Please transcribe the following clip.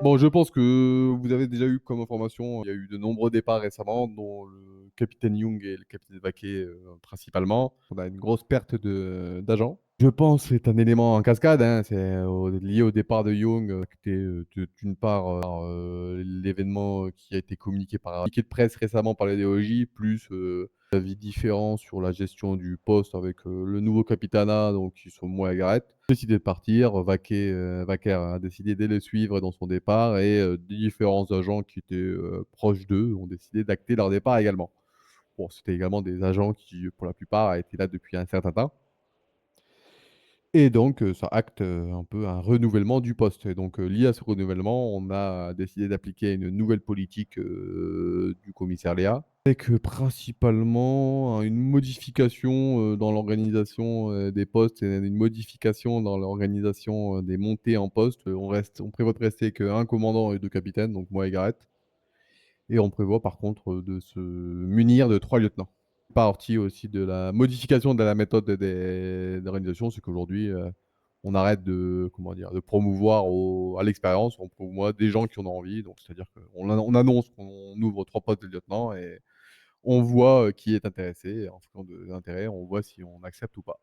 Bon, je pense que vous avez déjà eu comme information, il y a eu de nombreux départs récemment, dont le capitaine Young et le capitaine Vaquet, principalement. On a une grosse perte d'agents. Je pense que c'est un élément en cascade, hein, c'est lié au départ de Young, qui était, d'une part, l'événement qui a été communiqué par un communiqué de presse récemment par la DOJ, plus, avis différents sur la gestion du poste avec, le nouveau capitanat, donc ils sont moins à Garrett. Décidé de partir, Wacker a décidé de le suivre dans son départ et différents agents qui étaient, proches d'eux ont décidé d'acter leur départ également. Bon, c'était également des agents qui, pour la plupart, étaient là depuis un certain temps et donc ça acte, un peu un renouvellement du poste et donc lié à ce renouvellement, on a décidé d'appliquer une nouvelle politique, du commissariat avec, principalement, une modification, dans l'organisation, des postes et une modification dans l'organisation, des montées en poste. On prévoit de rester qu'1 commandant et 2 capitaines, donc moi et Gareth et on prévoit par contre, de se munir de 3 lieutenants. Partie aussi de la modification de la méthode d'organisation, c'est qu'aujourd'hui, on arrête de, comment dire? De promouvoir à l'expérience, on promouvoit des gens qui en ont envie, donc c'est-à-dire qu'on annonce qu'on ouvre 3 postes de lieutenant et on voit, qui est intéressé et en fonction de l'intérêt, on voit si on accepte ou pas.